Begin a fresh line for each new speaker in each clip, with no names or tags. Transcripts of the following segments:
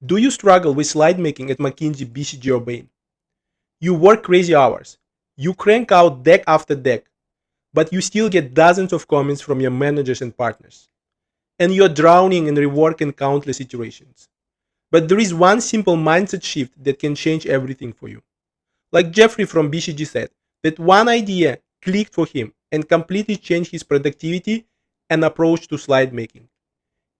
Do you struggle with slide making at McKinsey, BCG, or Bain? You work crazy hours. You crank out deck after deck, but you still get dozens of comments from your managers and partners. And you're drowning in rework in countless iterations. But there is one simple mindset shift that can change everything for you. Like Jeffrey from BCG said, that one idea clicked for him and completely changed his productivity and approach to slide making.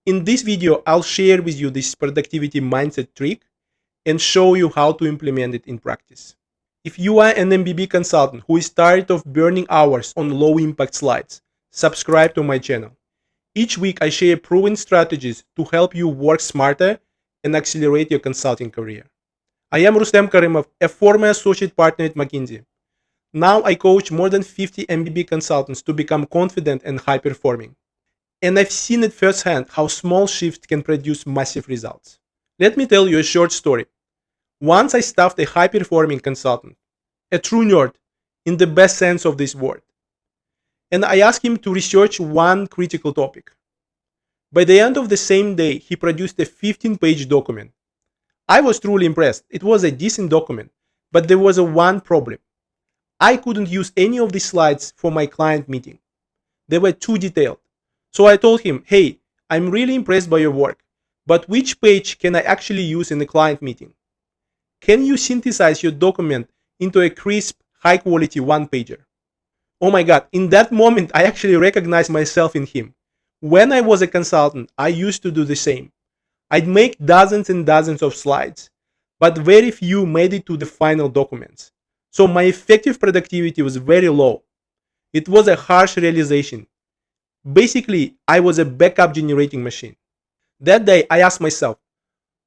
In this video, I'll share with you this productivity mindset trick and show you how to implement it in practice. If you are an MBB consultant who is tired of burning hours on low-impact slides, subscribe to my channel. Each week, I share proven strategies to help you work smarter and accelerate your consulting career. I am Rustem Karimov, a former associate partner at McKinsey. Now I coach more than 50 MBB consultants to become confident and high-performing. And I've seen it firsthand how small shifts can produce massive results. Let me tell you a short story. Once I staffed a high-performing consultant, a true nerd in the best sense of this word. And I asked him to research one critical topic. By the end of the same day, he produced a 15-page document. I was truly impressed. It was a decent document, but there was one problem. I couldn't use any of the slides for my client meeting. They were too detailed. So I told him, hey, I'm really impressed by your work, but which page can I actually use in the client meeting? Can you synthesize your document into a crisp, high-quality one-pager? Oh my God, in that moment, I actually recognized myself in him. When I was a consultant, I used to do the same. I'd make dozens and dozens of slides, but very few made it to the final documents. So my effective productivity was very low. It was a harsh realization. Basically, I was a backup generating machine. That day, I asked myself,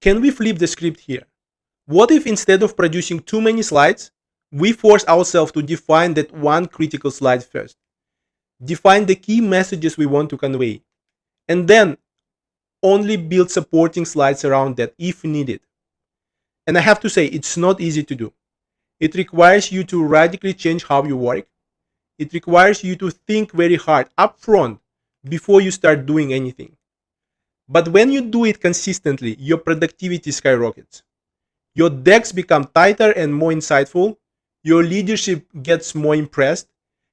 can we flip the script here? What if instead of producing too many slides, we force ourselves to define that one critical slide first? Define the key messages we want to convey, and then only build supporting slides around that if needed. And I have to say, it's not easy to do. It requires you to radically change how you work. It requires you to think very hard up front before you start doing anything. But when you do it consistently, your productivity skyrockets. Your decks become tighter and more insightful, your leadership gets more impressed,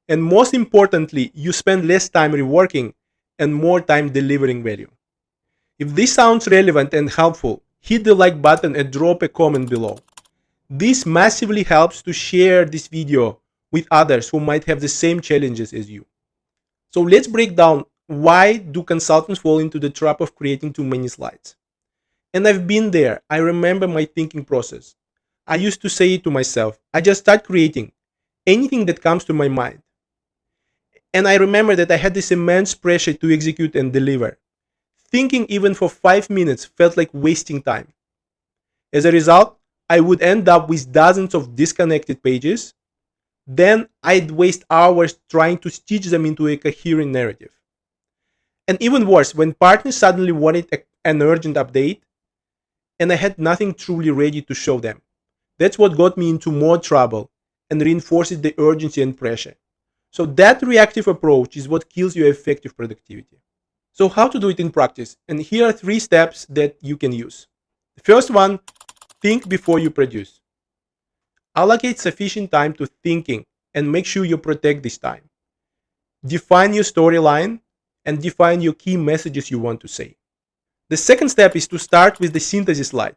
and most importantly, you spend less time reworking and more time delivering value. If this sounds relevant and helpful, hit the like button and drop a comment below. This massively helps to share this video with others who might have the same challenges as you. So let's break down why do consultants fall into the trap of creating too many slides. And I've been there. I remember my thinking process. I used to say to myself, I just start creating anything that comes to my mind. And I remember that I had this immense pressure to execute and deliver. Thinking even for 5 minutes felt like wasting time. As a result, I would end up with dozens of disconnected pages. Then I'd waste hours trying to stitch them into a coherent narrative. And even worse, when partners suddenly wanted an urgent update, and I had nothing truly ready to show them. That's what got me into more trouble and reinforces the urgency and pressure. So that reactive approach is what kills your effective productivity. So how to do it in practice? And here are 3 steps that you can use. The first one, think before you produce. Allocate sufficient time to thinking and make sure you protect this time. Define your storyline and define your key messages you want to say. The second step is to start with the synthesis slide.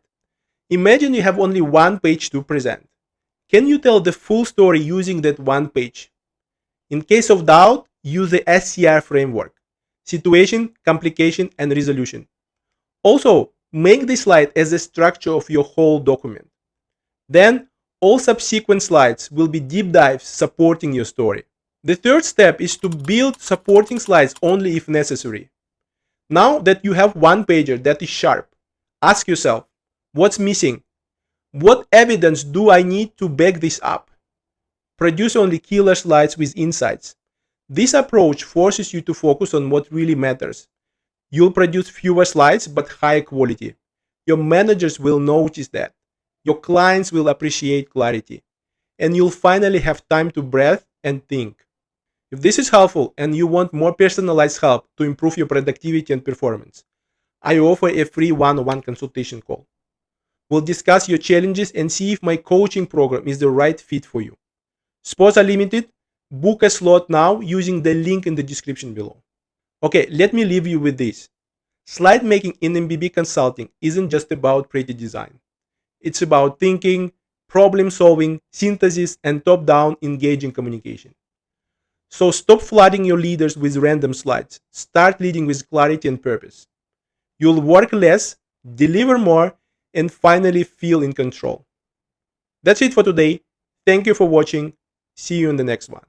Imagine you have only one page to present. Can you tell the full story using that one page? In case of doubt, use the SCR framework: situation, complication, and resolution. Also, make this slide as the structure of your whole document. Then, all subsequent slides will be deep dives supporting your story. The third step is to build supporting slides only if necessary. Now that you have one pager that is sharp, ask yourself, what's missing? What evidence do I need to back this up? Produce only killer slides with insights. This approach forces you to focus on what really matters. You'll produce fewer slides but higher quality. Your managers will notice that. Your clients will appreciate clarity. And you'll finally have time to breathe and think. If this is helpful and you want more personalized help to improve your productivity and performance, I offer a free one-on-one consultation call. We'll discuss your challenges and see if my coaching program is the right fit for you. Spots are limited. Book a slot now using the link in the description below. Okay, let me leave you with this. Slide making in MBB consulting isn't just about pretty design. It's about thinking, problem solving, synthesis, and top-down engaging communication. So stop flooding your leaders with random slides. Start leading with clarity and purpose. You'll work less, deliver more, and finally feel in control. That's it for today. Thank you for watching. See you in the next one.